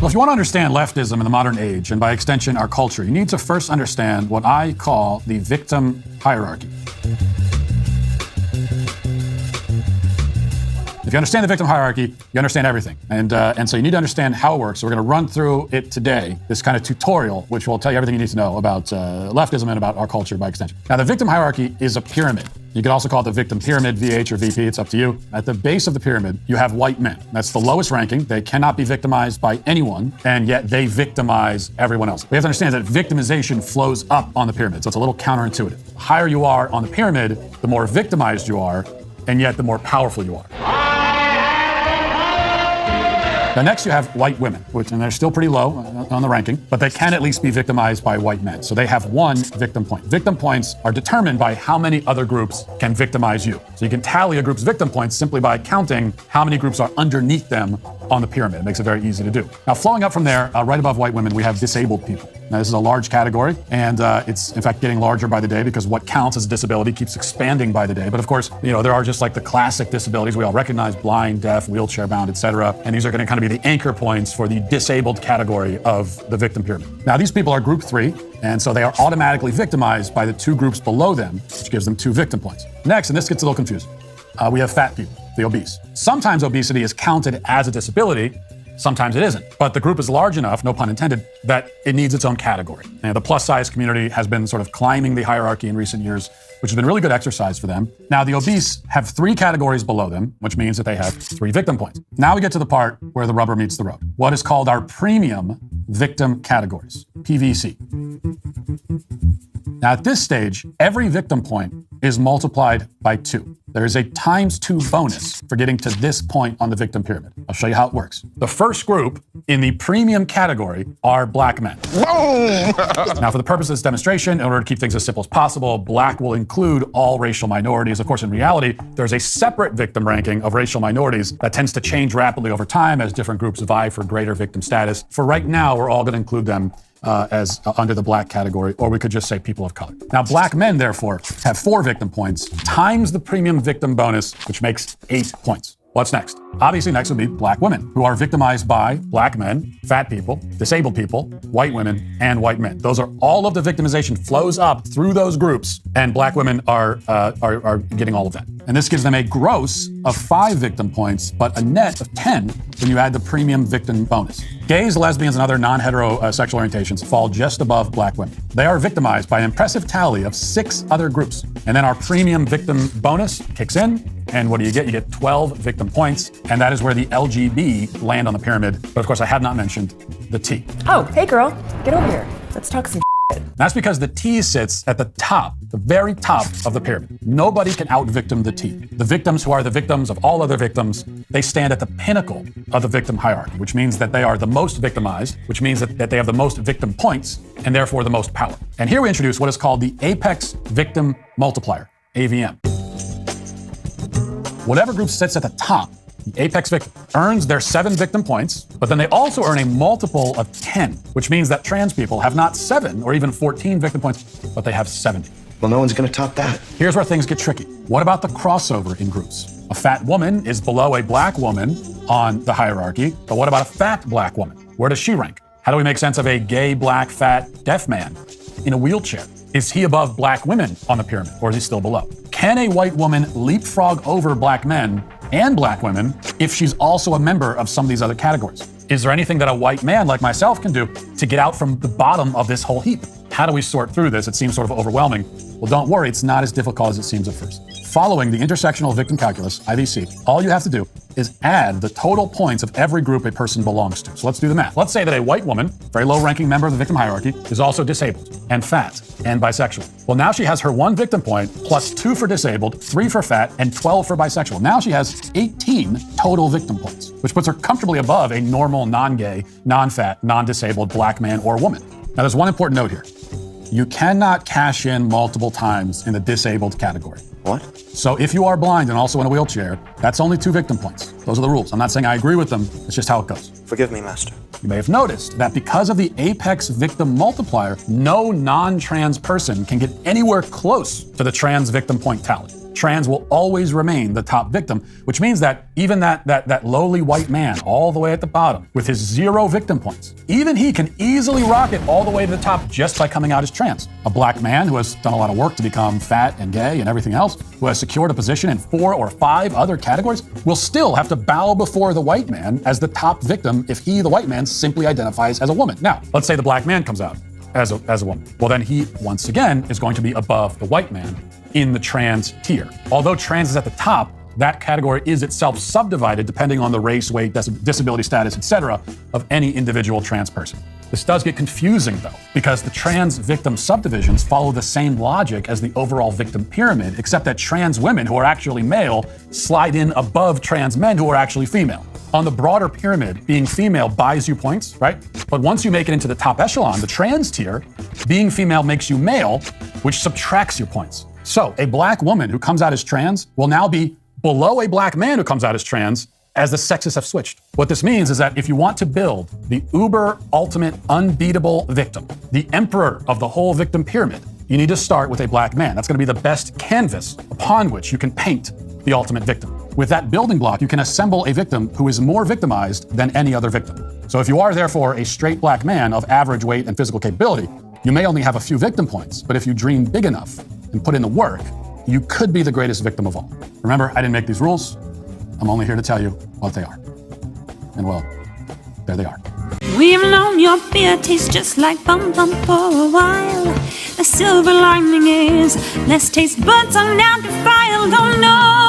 Well, if you want to understand leftism in the modern age, and by extension our culture, you need to first understand what I call the victim hierarchy. If you understand the victim hierarchy, you understand everything. And so you need to understand how it works. So we're going to run through it today, this kind of tutorial, which will tell you everything you need to know about leftism and about our culture by extension. Now, the victim hierarchy is a pyramid. You can also call it the victim pyramid, VH or VP, it's up to you. At the base of the pyramid, you have white men. That's the lowest ranking. They cannot be victimized by anyone, and yet they victimize everyone else. We have to understand that victimization flows up on the pyramid, so it's a little counterintuitive. The higher you are on the pyramid, the more victimized you are, and yet the more powerful you are. Now, next you have white women, and they're still pretty low on the ranking, but they can at least be victimized by white men. So they have one victim point. Victim points are determined by how many other groups can victimize you. So you can tally a group's victim points simply by counting how many groups are underneath them on the pyramid. It makes it very easy to do. Now, flowing up from there, right above white women, we have disabled people. Now, this is a large category, and it's in fact getting larger by the day because what counts as a disability keeps expanding by the day. But of course, you know, there are just like the classic disabilities we all recognize: blind, deaf, wheelchair-bound, etc. And these are going to kind of be the anchor points for the disabled category of the victim pyramid. Now, these people are group 3, and so they are automatically victimized by the 2 groups below them, which gives them 2 victim points. Next, and this gets a little confusing, we have fat people, the obese. Sometimes obesity is counted as a disability, sometimes it isn't. But the group is large enough, no pun intended, that it needs its own category. And the plus size community has been sort of climbing the hierarchy in recent years, which has been really good exercise for them. Now, the obese have 3 categories below them, which means that they have 3 victim points. Now we get to the part where the rubber meets the road. What is called our premium victim categories, PVC. Now, at this stage, every victim point is multiplied by 2. There is a ×2 bonus for getting to this point on the victim pyramid. I'll show you how it works. The first group in the premium category are black men. Now, for the purpose of this demonstration, in order to keep things as simple as possible, black will include all racial minorities. Of course, in reality, there's a separate victim ranking of racial minorities that tends to change rapidly over time as different groups vie for greater victim status. For right now, we're all going to include them as under the black category, or we could just say people of color. Now, black men, therefore, have 4 victim points times the premium victim bonus, which makes 8 points. What's next? Obviously, next would be black women, who are victimized by black men, fat people, disabled people, white women, and white men. Those are all of the victimization flows up through those groups, and black women are getting all of that. And this gives them a gross of 5 victim points, but a net of 10 when you add the premium victim bonus. Gays, lesbians, and other non-hetero sexual orientations fall just above black women. They are victimized by an impressive tally of 6 other groups. And then our premium victim bonus kicks in, and what do you get? You get 12 victim points, and that is where the LGB land on the pyramid. But of course, I have not mentioned the T. Oh, hey girl, get over here. Let's talk some shit. That's because the T sits at the top, the very top of the pyramid. Nobody can out-victim the T. The victims who are the victims of all other victims, they stand at the pinnacle of the victim hierarchy, which means that they are the most victimized, which means that they have the most victim points, and therefore the most power. And here we introduce what is called the Apex Victim Multiplier, AVM. Whatever group sits at the top, the apex victim, earns their 7 victim points, but then they also earn a multiple of 10, which means that trans people have not 7 or even 14 victim points, but they have 70. Well, no one's going to top that. Here's where things get tricky. What about the crossover in groups? A fat woman is below a black woman on the hierarchy, but what about a fat black woman? Where does she rank? How do we make sense of a gay, black, fat, deaf man in a wheelchair? Is he above black women on the pyramid, or is he still below? Can a white woman leapfrog over black men and black women if she's also a member of some of these other categories? Is there anything that a white man like myself can do to get out from the bottom of this whole heap? How do we sort through this? It seems sort of overwhelming. Well, don't worry, it's not as difficult as it seems at first. Following the intersectional victim calculus, IVC, all you have to do is add the total points of every group a person belongs to. So let's do the math. Let's say that a white woman, very low-ranking member of the victim hierarchy, is also disabled and fat and bisexual. Well, now she has her 1 victim point plus 2 for disabled, 3 for fat, and 12 for bisexual. Now she has 18 total victim points, which puts her comfortably above a normal, non-gay, non-fat, non-disabled black man or woman. Now, there's one important note here. You cannot cash in multiple times in the disabled category. What? So if you are blind and also in a wheelchair, that's only 2 victim points. Those are the rules. I'm not saying I agree with them. It's just how it goes. Forgive me, Master. You may have noticed that because of the apex victim multiplier, no non-trans person can get anywhere close to the trans victim point tally. trans will always remain the top victim, which means that even that lowly white man all the way at the bottom with his 0 victim points, even he can easily rocket all the way to the top just by coming out as trans. A black man who has done a lot of work to become fat and gay and everything else, who has secured a position in 4 or 5 other categories, will still have to bow before the white man as the top victim if he, the white man, simply identifies as a woman. Now, let's say the black man comes out as a woman. Well, then he, once again, is going to be above the white man in the trans tier. Although trans is at the top, that category is itself subdivided depending on the race, weight, disability status, etc. of any individual trans person. This does get confusing, though, because the trans victim subdivisions follow the same logic as the overall victim pyramid, except that trans women who are actually male slide in above trans men who are actually female. On the broader pyramid, being female buys you points, right? But once you make it into the top echelon, the trans tier, being female makes you male, which subtracts your points. So a black woman who comes out as trans will now be below a black man who comes out as trans, as the sexes have switched. What this means is that if you want to build the uber ultimate unbeatable victim, the emperor of the whole victim pyramid, you need to start with a black man. That's going to be the best canvas upon which you can paint the ultimate victim. With that building block, you can assemble a victim who is more victimized than any other victim. So if you are therefore a straight black man of average weight and physical capability, you may only have a few victim points, but if you dream big enough and put in the work, you could be the greatest victim of all. Remember, I didn't make these rules. I'm only here to tell you what they are. And well, there they are. We've known your beer tastes just like bum bum for a while. The silver lining is less taste buds are now defiled. Oh no.